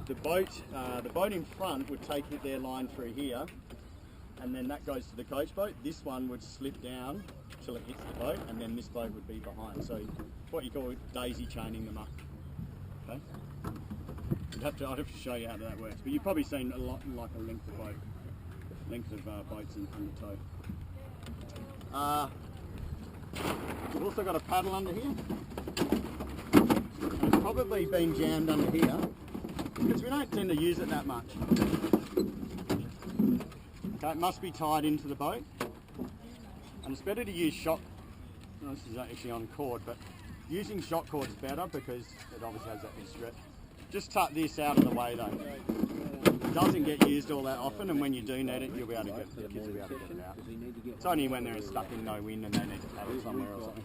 the boat in front would take their line through here, and then that goes to the coach boat. This one would slip down till it hits the boat, and then this boat would be behind. So what you call daisy chaining them up. Okay. I'd have to show you how that works, but you've probably seen a lot like a length of boats in tow. We've also got a paddle under here. And it's probably been jammed under here because we don't tend to use it that much. Okay, it must be tied into the boat, and it's better to use shock. Well, this is actually on cord, but using shock cord's better because it obviously has that big stretch. Just tuck this out of the way though. It doesn't get used all that often, and when you do need it, you'll be able to get the kids will be able to get it out. It's only when they're stuck in no wind and they need to paddle somewhere or something.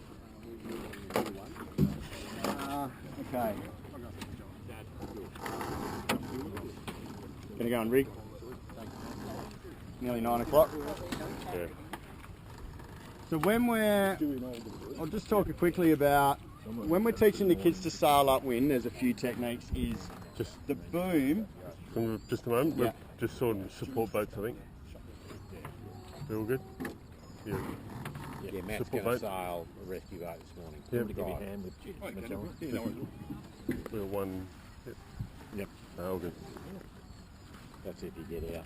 Okay. Gonna go and rig. Nearly 9 o'clock. Yeah. So I'll just talk quickly about when we're teaching the kids to sail upwind. There's a few techniques. Is just the boom. Just a moment. Yeah. Just sort of support boats, I think. They're all good. Yeah. Yeah, Matt's going to sail a rescue boat this morning. Yep. To give you a hand with We're one. Yep. All good. That's if you get out.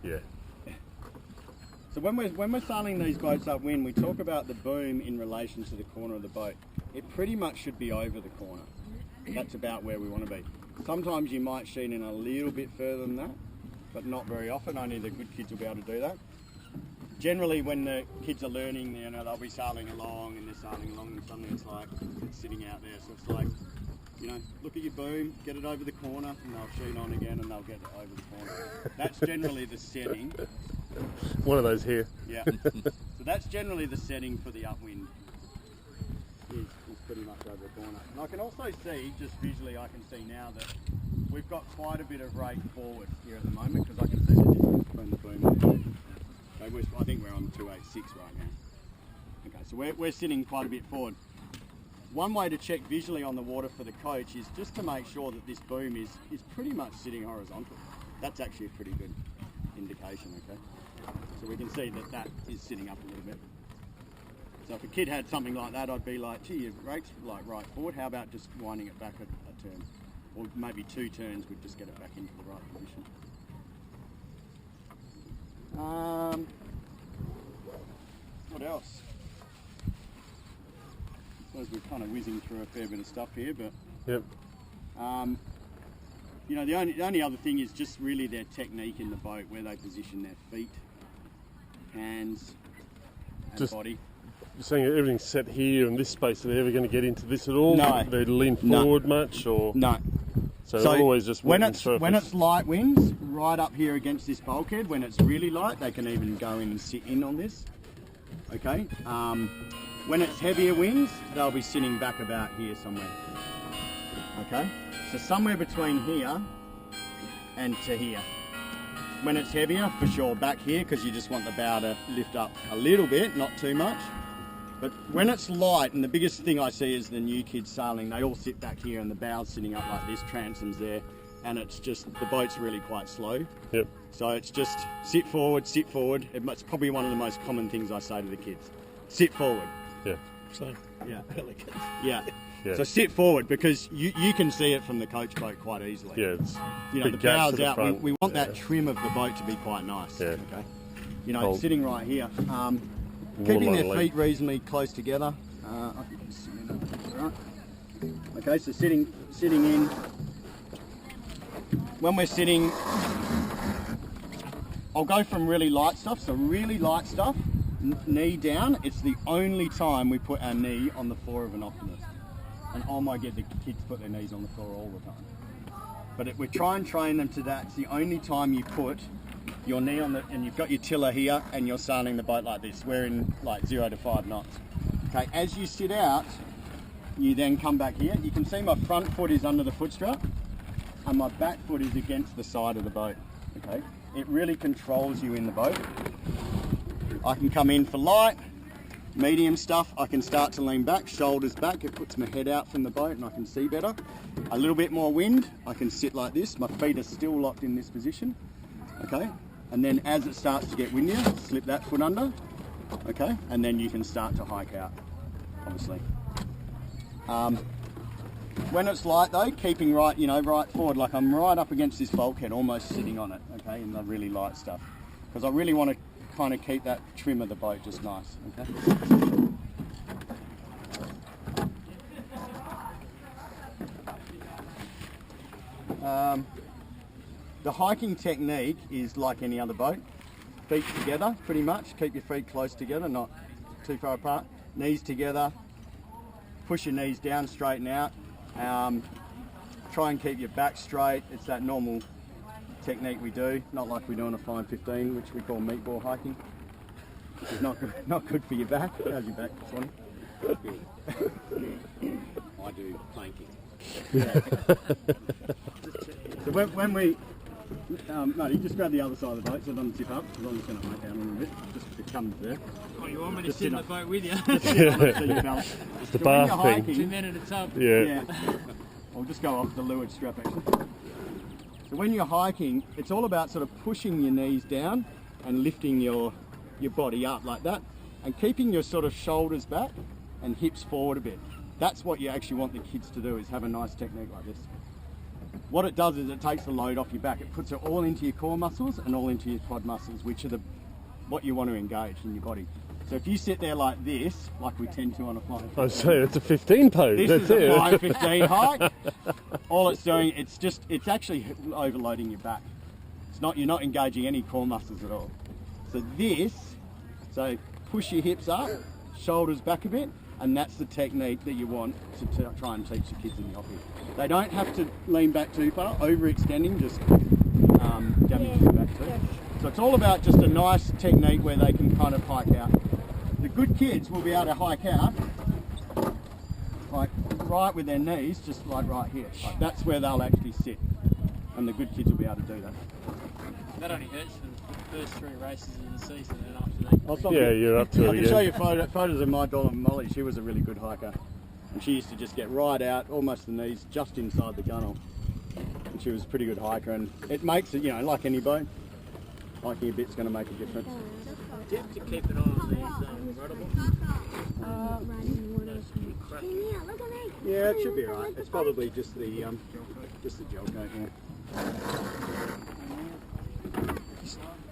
Yeah. So when we're sailing these boats upwind, we talk about the boom in relation to the corner of the boat. It pretty much should be over the corner. That's about where we want to be. Sometimes you might sheet in a little bit further than that, but not very often. Only the good kids will be able to do that. Generally, when the kids are learning, they'll be sailing along and and suddenly it's like it's sitting out there. So it's like, look at your boom, get it over the corner, and they'll sheet on again and they'll get it over the corner. That's generally the setting. One of those here. Yeah. So that's generally the setting for the upwind. Is pretty much over the corner. And I can also see, just visually, I can see now that we've got quite a bit of rate forward here at the moment because I can see the difference between the boom and the boom. So I think we're on 286 right now. Okay, so we're sitting quite a bit forward. One way to check visually on the water for the coach is just to make sure that this boom is pretty much sitting horizontal. That's actually a pretty good indication, okay? So we can see that is sitting up a little bit. So if a kid had something like that, I'd be like, gee, your rate's like right forward, how about just winding it back a turn? Or maybe 2 turns would just get it back into the right position. What else? I suppose we're kind of whizzing through a fair bit of stuff here, but yep. The only other thing is just really their technique in the boat, where they position their feet, hands, and body. You're saying everything's set here and this space, are they ever going to get into this at all? No. They lean forward much, or no? So always just when it's light winds, right up here against this bulkhead. When it's really light, they can even go in and sit in on this. Okay. When it's heavier winds, they'll be sitting back about here somewhere. Okay. So somewhere between here and to here. When it's heavier, for sure, back here, because you just want the bow to lift up a little bit, not too much. But when it's light, and the biggest thing I see is the new kids sailing, they all sit back here and the bow's sitting up like this, transoms there, and it's just, the boat's really quite slow. Yep. So it's just sit forward, sit forward. It's probably one of the most common things I say to the kids. Sit forward. Yeah. So, yeah. Pelicans. Yeah. Yeah. So sit forward, because you can see it from the coach boat quite easily. Yeah, it's the bow's out. We want that trim of the boat to be quite nice. Yeah. Okay. Sitting right here, keeping their feet reasonably close together. I think you can see that. All right. Okay, so sitting in. When we're sitting, I'll go from really light stuff. So really light stuff, knee down. It's the only time we put our knee on the floor of an Optimist. And oh my God, the kids put their knees on the floor all the time. But we try and train them to that. It's the only time you put your knee on and you've got your tiller here and you're sailing the boat like this. We're in like 0 to 5 knots. Okay, as you sit out, you then come back here. You can see my front foot is under the foot strap and my back foot is against the side of the boat. Okay, it really controls you in the boat. I can come in for light, Medium stuff, I can start to lean back, shoulders back, it puts my head out from the boat and I can see better. A little bit more wind, I can sit like this, my feet are still locked in this position, okay? And then as it starts to get windier, slip that foot under, okay? And then you can start to hike out, obviously. When it's light though, keeping right, right forward, like I'm right up against this bulkhead, almost sitting on it, okay, in the really light stuff. Because I really want to kind of keep that trim of the boat just nice, okay? The hiking technique is like any other boat. Feet together, pretty much. Keep your feet close together, not too far apart. Knees together. Push your knees down, straighten out. Try and keep your back straight. It's that normal technique we do, not like we do on a Fine 15, which we call meatball hiking, which is not good for your back. How's your back, Sonny? I do planking. Yeah. So when we, no, you just grab the other side of the boat so it doesn't tip up, because I'm just going to hike out a little bit, just it comes there. Oh, you want me to sit in the boat with you? It's the bath thing. 2 men at a tub. Yeah. I'll just go off the leeward strap actually. So when you're hiking, it's all about sort of pushing your knees down and lifting your body up like that, and keeping your sort of shoulders back and hips forward a bit. That's what you actually want the kids to do, is have a nice technique like this. What it does is it takes the load off your back. It puts it all into your core muscles and all into your quad muscles, which are what you want to engage in your body. So if you sit there like this, like we tend to on a flying, I say it's a 15 pose. this That's is a it. flying 15 hike. All it's doing, it's actually overloading your back. You're not engaging any core muscles at all. So push your hips up, shoulders back a bit, and that's the technique that you want to try and teach the kids in the office. They don't have to lean back too far. Overextending just damages your back too. So it's all about just a nice technique where they can kind of hike out. The good kids will be able to hike out like right with their knees, just like right here. Like that's where they'll actually sit, and the good kids will be able to do that. That only hurts for the first 3 races of the season, and after that. Yeah, you're up to it I can show again. you photos of my daughter Molly. She was a really good hiker, and she used to just get right out, almost the knees, just inside the gunnel. And she was a pretty good hiker, and it makes it, like any boat, hiking a bit's going to make a difference. Do you have to keep an eye on these rudderable? Yeah, it should be right. It's probably just the gel coat. Yeah.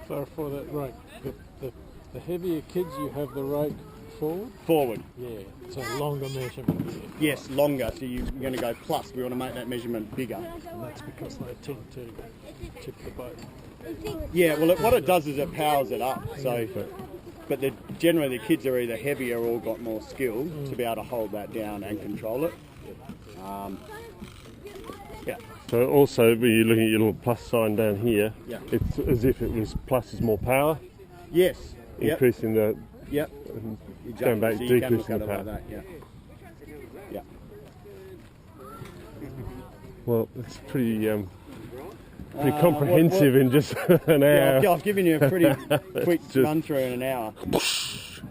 Clarify that rake. The heavier kids, you have the rake forward? Forward. Yeah, it's a longer measurement. Yes, longer. So you're going to go plus. We want to make that measurement bigger. And that's because they tend to tip the boat. Yeah, well, what it does is it powers it up. So, but generally the kids are either heavier or got more skill to be able to hold that down and control it. Yeah. So also, when you're looking at your little plus sign down here, Yeah. it's as if it was plus is more power, Yes. increasing the Yep. going back, So you can look decreasing at the it power. like that. Yeah. Yeah. Well, it's pretty comprehensive in just an hour. Yeah, I've given you a pretty quick just- run through in an hour.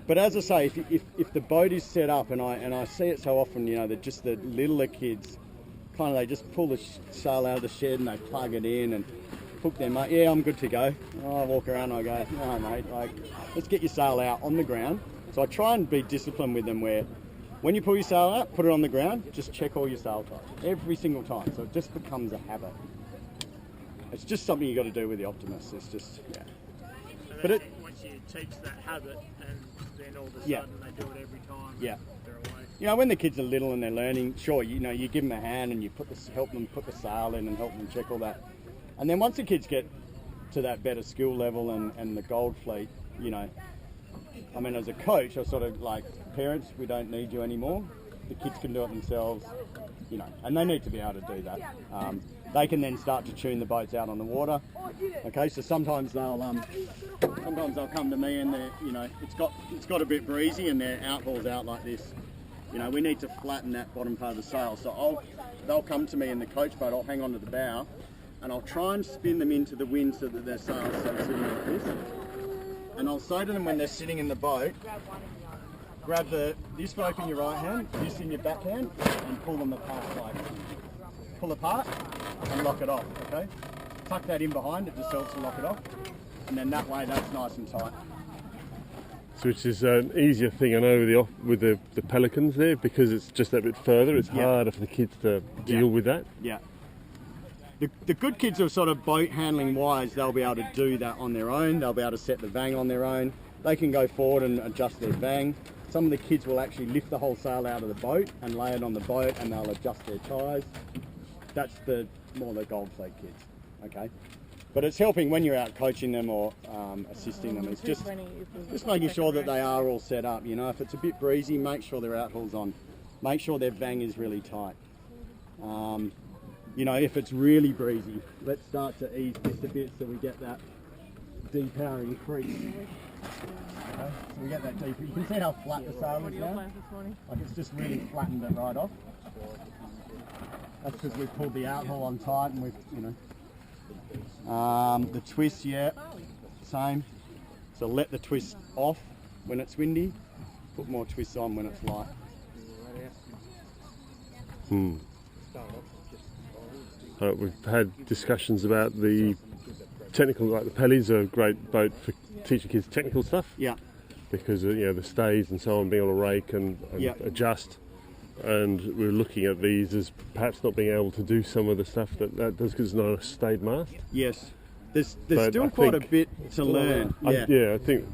But as I say, if the boat is set up, and I see it so often, that just the littler kids, kind of they just pull the sail out of the shed and they plug it in and hook their mate. Yeah, I'm good to go. I walk around and I go, no mate, let's get your sail out on the ground. So I try and be disciplined with them where when you pull your sail out, put it on the ground, just check all your sail types every single time. So it just becomes a habit. It's just something you got to do with the Optimist. It's just, yeah. So once you teach that habit, and then all of a sudden Yeah. they do it every time. Yeah. They're away. When the kids are little and they're learning, sure, you give them a hand and you help them put the sail in and help them check all that. And then once the kids get to that better skill level and the gold fleet, as a coach, I sort of like, parents, we don't need you anymore. The kids can do it themselves, and they need to be able to do that. They can then start to tune the boats out on the water. Okay, so sometimes they'll come to me and it's got a bit breezy and their outhaul's out like this. We need to flatten that bottom part of the sail. So they'll come to me in the coach boat. I'll hang on to the bow, and I'll try and spin them into the wind so that their sail's sitting like this. And I'll say to them when they're sitting in the boat, grab this rope in your right hand, this in your back hand, and pull them apart like pull apart and lock it off, okay? Tuck that in behind, it just helps to lock it off. And then that way that's nice and tight. So which is an easier thing, I know, with the pelicans there, because it's just that bit further, it's harder for the kids to deal with that. Yeah. The good kids are sort of boat handling wise, they'll be able to do that on their own, they'll be able to set the vang on their own, they can go forward and adjust their vang. Some of the kids will actually lift the whole sail out of the boat and lay it on the boat, and they'll adjust their ties. That's more the gold flake kids, okay? But it's helping when you're out coaching them or assisting them. It's just making sure that they are all set up. You know, if it's a bit breezy, make sure their outhauls on. Make sure their vang is really tight. You know, if it's really breezy, let's start to ease just a bit so we get that depowering crease. Okay, so we get that deep. You can see how flat the sail is now. Like it's just really flattened it right off. That's because we've pulled the outhaul on tight and we've, you know. The twist, yeah, same. So let the twist off when it's windy. Put more twists on when it's light. We've had discussions about the technical, like the Pellies are a great boat for teaching kids technical stuff. Yeah. Because you know, the stays and so on, being able to rake and adjust. And we're looking at these as perhaps not being able to do some of the stuff that does, because it's not a stayed mast. Yes. There's still quite a bit to learn. I think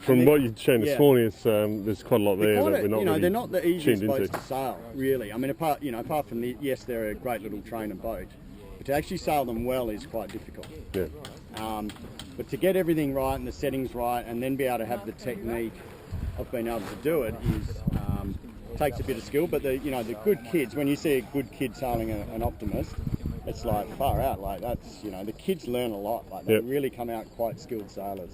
from what you've shown this morning, it's, there's quite a lot there that we're not really they're not the easiest tuned boats into. to sail, really. I mean, apart from the, yes, they're a great little trainer boat, but to actually sail them well is quite difficult. Yeah. But to get everything right and the settings right, and then be able to have the technique of being able to do it is takes a bit of skill. But the good kids, when you see a good kid sailing an Optimist, it's like far out. Like that's, the kids learn a lot. Like they really come out quite skilled sailors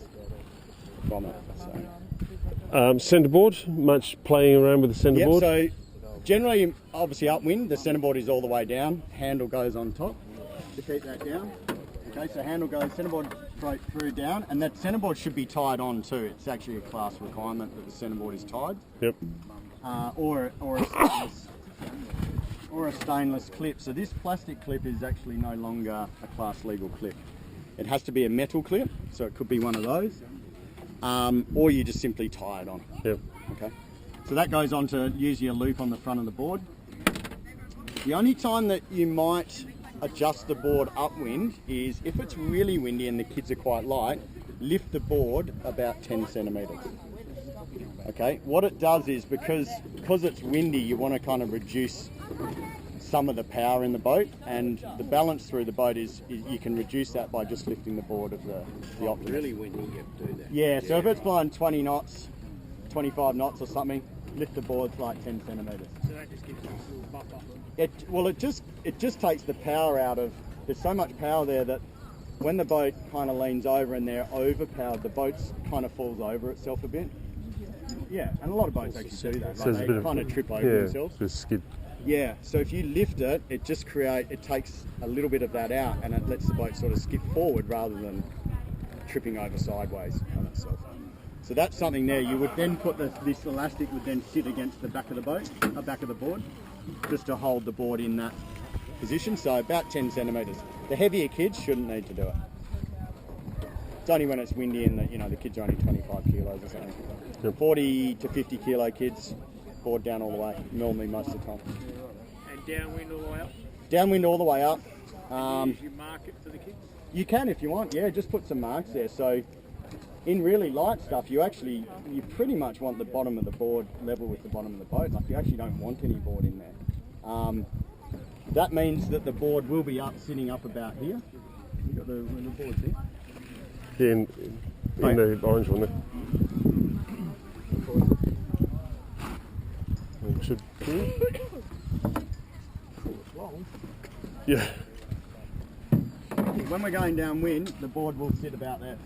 from it. So. Centreboard, much playing around with the centreboard? So generally, obviously upwind, the centreboard is all the way down. Handle goes on top to keep that down. Okay, so handle goes centreboard straight through down, and that centreboard should be tied on too. It's actually a class requirement that the centreboard is tied. Yep. Or a stainless clip. So this plastic clip is actually no longer a class legal clip. It has to be a metal clip, so it could be one of those, or you just simply tie it on. Yep. Okay. So that goes on to usually a loop on the front of the board. The only time that you might adjust the board upwind is if it's really windy and the kids are quite light, lift the board about 10 centimetres. Okay, what it does is because it's windy, you want to kind of reduce some of the power in the boat, and the balance through the boat is you can reduce that by just lifting the board of the Optimist. Really windy, you have to do that. Yeah, so if it's blowing 20 knots, 25 knots or something, lift the board like 10 centimetres. So that just gives you a little buffer. It just takes the power out of. There's so much power there that when the boat kind of leans over and they're overpowered, the boat kind of falls over itself a bit. Yeah, and a lot of boats actually do that. So Like they kind of trip over themselves. Just skid. Yeah, so if you lift it, it takes a little bit of that out, and it lets the boat sort of skip forward rather than tripping over sideways on itself. So that's something there. You would then put this elastic would then sit against the back of the boat, back of the board, just to hold the board in that position. So about 10 centimetres. The heavier kids shouldn't need to do it. It's only when it's windy and the kids are only 25 kilos or something. 40 to 50 kilo kids, board down all the way, normally most of the time. And downwind all the way up? Downwind all the way up. You mark it for the kids? You can if you want, yeah, just put some marks there. So in really light stuff, you pretty much want the bottom of the board level with the bottom of the boat. Like you actually don't want any board in there. That means that the board will be sitting up about here. You got the boards here? Yeah, in the orange one there. Should yeah. When we're going downwind, the board will sit about there.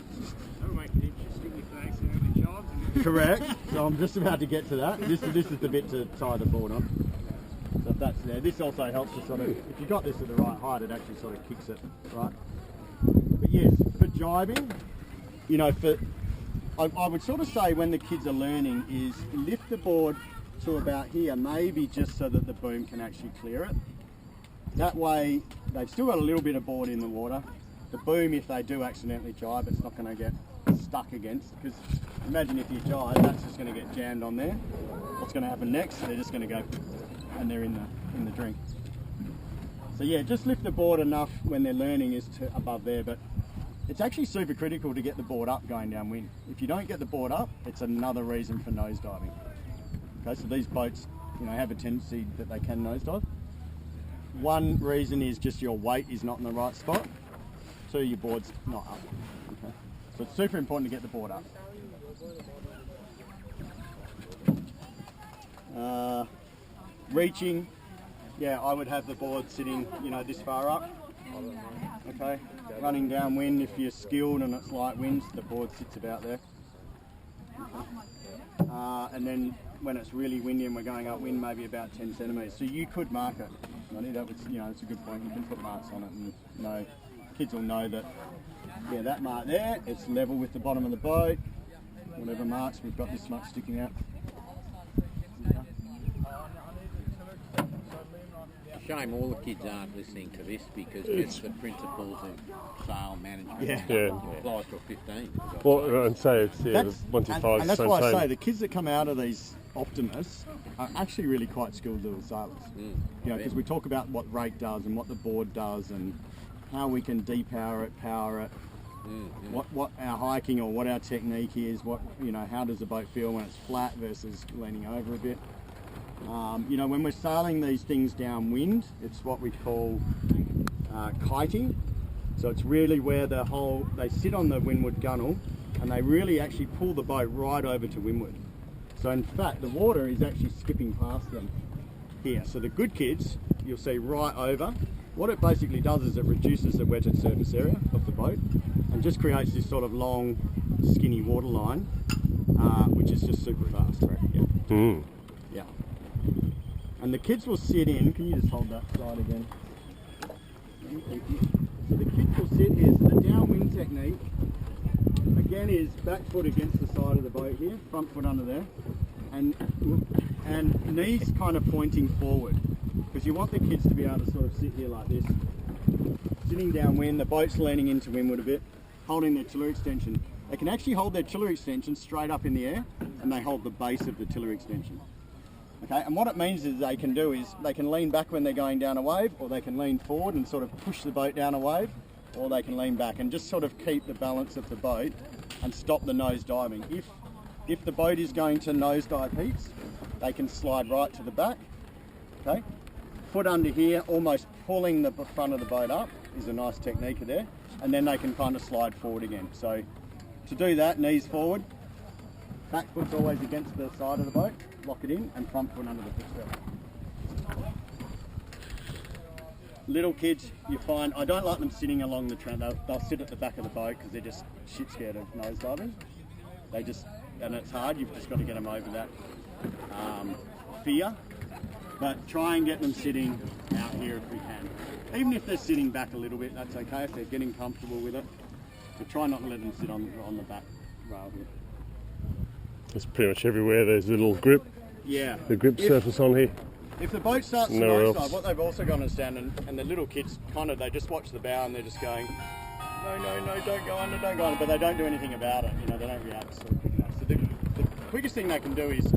That'll make it interesting if they accidentally chive. Correct. So I'm just about to get to that. This is the bit to tie the board on. So if that's there, this also helps to sort of, if you got this at the right height, it actually sort of kicks it, right? But yes, for jibing, I would sort of say when the kids are learning is lift the board to about here, maybe just so that the boom can actually clear it. That way they've still got a little bit of board in the water. The boom, if they do accidentally jibe, it's not going to get stuck against, because imagine if you jibe, that's just going to get jammed on there. What's going to happen next? They're just going to go and they're in the drink. So yeah, just lift the board enough when they're learning is to above there, but it's actually super critical to get the board up going downwind. If you don't get the board up, it's another reason for nosediving. Okay, so these boats, you know, have a tendency that they can nosedive. One reason is just your weight is not in the right spot. Two, your board's not up. Okay, so it's super important to get the board up. Reaching, yeah, I would have the board sitting, you know, this far up. Okay, running downwind, if you're skilled and it's light winds, the board sits about there. Okay. And then when it's really windy and we're going upwind, maybe about 10 centimetres. So you could mark it. I think that was, you know, it's a good point. You can put marks on it and know, kids will know that, yeah, that mark there, it's level with the bottom of the boat. Whatever marks, we've got this much sticking out. Shame all the kids aren't listening to this, because it's the principles of sail management. Yeah. Applies to a 15. Well, and say it's, yeah, the 1 to 5 and that's same, why I same. say the kids that come out of these optimists are actually really quite skilled little sailors. You know, because we talk about what rate does and what the board does and how we can depower it, power it, what our hiking or what our technique is, what, you know, how does the boat feel when it's flat versus leaning over a bit. You know, when we're sailing these things downwind, it's what we call kiting. So it's really where they sit on the windward gunnel and they really actually pull the boat right over to windward. So in fact, the water is actually skipping past them here. So the good kids, you'll see right over. What it basically does is it reduces the wetted surface area of the boat and just creates this sort of long, skinny water line, which is just super fast. Yeah. Yeah. And the kids will sit in, can you just hold that slide again? Thank you. So the kids will sit here, so the downwind technique, again, is back foot against the side of the boat here, front foot under there, and knees kind of pointing forward, because you want the kids to be able to sort of sit here like this, sitting downwind, the boat's leaning into windward a bit, holding their tiller extension. They can actually hold their tiller extension straight up in the air, and they hold the base of the tiller extension. Okay, and what it means is they can lean back when they're going down a wave, or they can lean forward and sort of push the boat down a wave, or they can lean back and just sort of keep the balance of the boat and stop the nose diving. If the boat is going to nosedive heaps, they can slide right to the back. Okay, foot under here, almost pulling the front of the boat up is a nice technique there, and then they can kind of slide forward again. So to do that, knees forward, back foot's always against the side of the boat, lock it in, and front foot under the footstep. Little kids, you find, I don't like them sitting along the trend. They'll sit at the back of the boat because they're just shit scared of nosediving. And it's hard, you've just got to get them over that fear. But try and get them sitting out here if we can. Even if they're sitting back a little bit, that's okay if they're getting comfortable with it. But try not to let them sit on the back rail here. It's pretty much everywhere there's a little grip. Yeah. The grip surface on here. If the boat starts to nosedive, what they've also got to understand, and the little kids they just watch the bow and they're just going, no, don't go under, but they don't do anything about it. You know, they don't react sort of quick enough. So the quickest thing they can do is